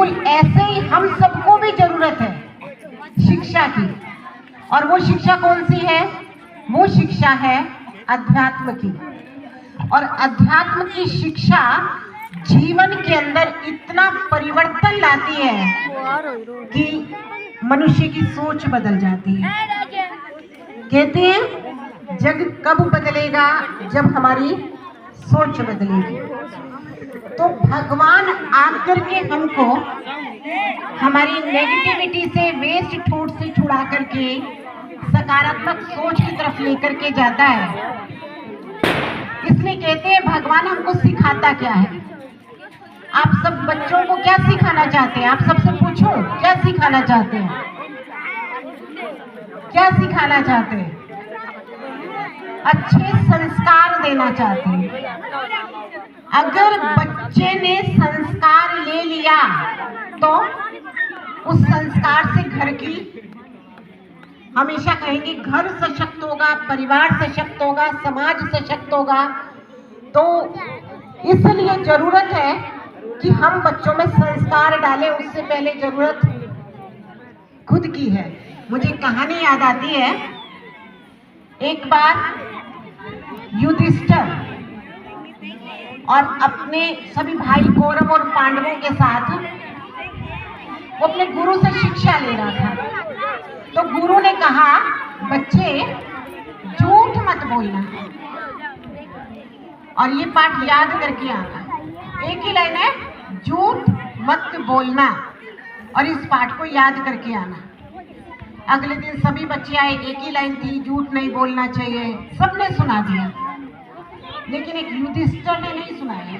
बिल्कुल ऐसे ही हम सबको भी जरूरत है शिक्षा की। और वो शिक्षा कौन सी है? वो शिक्षा है अध्यात्म की। और अध्यात्म की शिक्षा जीवन के अंदर इतना परिवर्तन लाती है कि मनुष्य की सोच बदल जाती है। कहते हैं जग कब बदलेगा? जब हमारी सोच बदलेगी। तो भगवान आकर के हमको हमारी नेगेटिविटी से, वेस्ट थॉट से छुड़ा करके सकारात्मक सोच की तरफ लेकर के जाता है। इसलिए कहते हैं भगवान हमको सिखाता क्या है। आप सब बच्चों को क्या सिखाना चाहते हैं? आप सबसे पूछो, क्या सिखाना चाहते हैं? क्या सिखाना चाहते हैं? अच्छे संस्कार देना चाहते हैं। अगर बच्चे ने संस्कार ले लिया तो उस संस्कार से घर की, हमेशा कहेंगे घर सशक्त होगा, परिवार सशक्त होगा, समाज सशक्त होगा। तो इसलिए जरूरत है कि हम बच्चों में संस्कार डालें। उससे पहले जरूरत खुद की है। मुझे कहानी याद आती है, एक बार युधिष्ठिर और अपने सभी भाई कौरव और पांडवों के साथ वो अपने गुरु से शिक्षा ले रहा था। तो गुरु ने कहा, बच्चे झूठ मत बोलना और ये पाठ याद करके आना। एक ही लाइन है, झूठ मत बोलना, और इस पाठ को याद करके आना। अगले दिन सभी बच्चे आए, एक ही लाइन थी, झूठ नहीं बोलना चाहिए। सबने सुना दिया, लेकिन एक युधिष्ठिर ने नहीं सुनाया।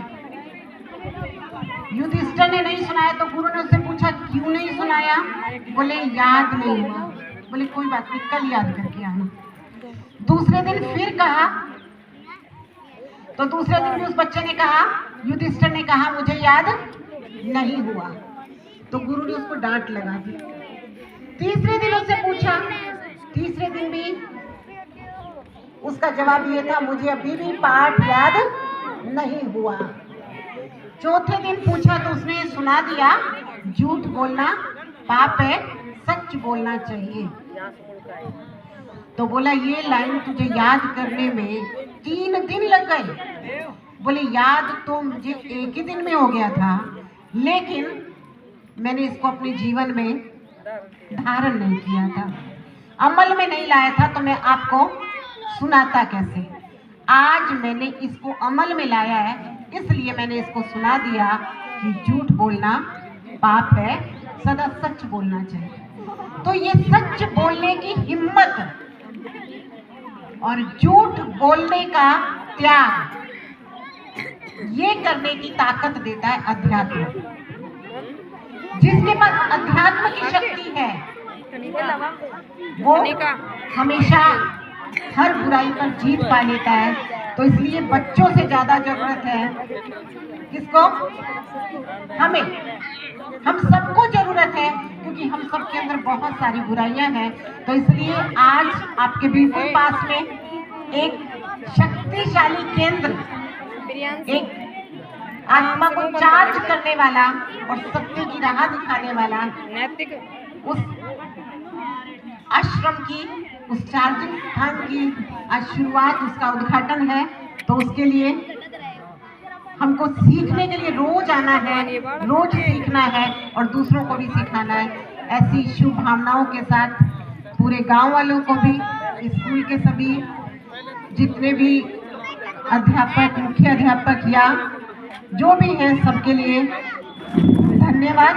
युधिष्ठिर ने नहीं सुनाया तो गुरु ने उससे पूछा, क्यों नहीं सुनाया? बोले याद नहीं हुआ। बोले कोई बात नहीं, कल याद करके आना। दूसरे दिन फिर कहा, तो दूसरे दिन भी उस बच्चे ने कहा, युधिष्ठिर ने कहा मुझे याद नहीं हुआ। तो गुरु ने उसको डांट लगा दी। तीसरे दिन उससे पूछा, तीसरे दिन भी उसका जवाब ये था, मुझे अभी भी पाठ याद नहीं हुआ। चौथे दिन पूछा तो उसने सुना दिया, झूठ बोलना पाप है, सच बोलना चाहिए। तो बोला ये लाइन तुझे याद करने में 3 दिन लग गए। बोले याद तो मुझे एक ही दिन में हो गया था, लेकिन मैंने इसको अपने जीवन में धारण नहीं किया था, अमल में नहीं लाया था, तो मैं आपको सुनाता कैसे। आज मैंने इसको अमल में लाया है, इसलिए मैंने इसको सुना दिया कि झूठ बोलना पाप है, सदा सच बोलना चाहिए। तो ये सच बोलने की हिम्मत और झूठ बोलने का त्याग, ये करने की ताकत देता है अध्यात्म। जिसके पास अध्यात्म की शक्ति है वो हमेशा हर बुराई पर जीत पा लेता है। तो इसलिए बच्चों से ज्यादा जरूरत है किसको? हमें, हम सबको जरूरत है, क्योंकि हम सबके अंदर बहुत सारी बुराइयां हैं। तो इसलिए आज आपके बिल्कुल पास में एक शक्तिशाली केंद्र, एक आत्मा को चार्ज करने वाला और सत्य की राह दिखाने वाला नैतिक उस आश्रम की, उस चार्जिंग स्थान की आज शुरुआत, उसका उद्घाटन है। तो उसके लिए हमको सीखने के लिए रोज आना है, रोज सीखना है और दूसरों को भी सिखाना है। ऐसी शुभ भावनाओं के साथ पूरे गांव वालों को भी, स्कूल के सभी जितने भी अध्यापक, मुख्य अध्यापक या जो भी हैं, सबके लिए धन्यवाद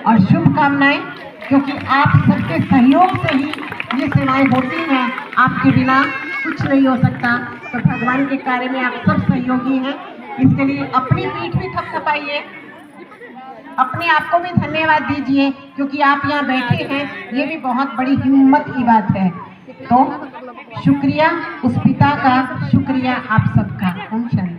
और शुभकामनाएं, क्योंकि आप सबके सहयोग से ही ये सेवाएं होती हैं। आपके बिना कुछ नहीं हो सकता। तो भगवान के कार्य में आप सब सहयोगी हैं, इसके लिए अपनी पीठ भी थपथपाइए, अपने आप को भी धन्यवाद दीजिए, क्योंकि आप यहाँ बैठे हैं, ये भी बहुत बड़ी हिम्मत की बात है। तो शुक्रिया, उस पिता का शुक्रिया आप सबका। ओम शांति।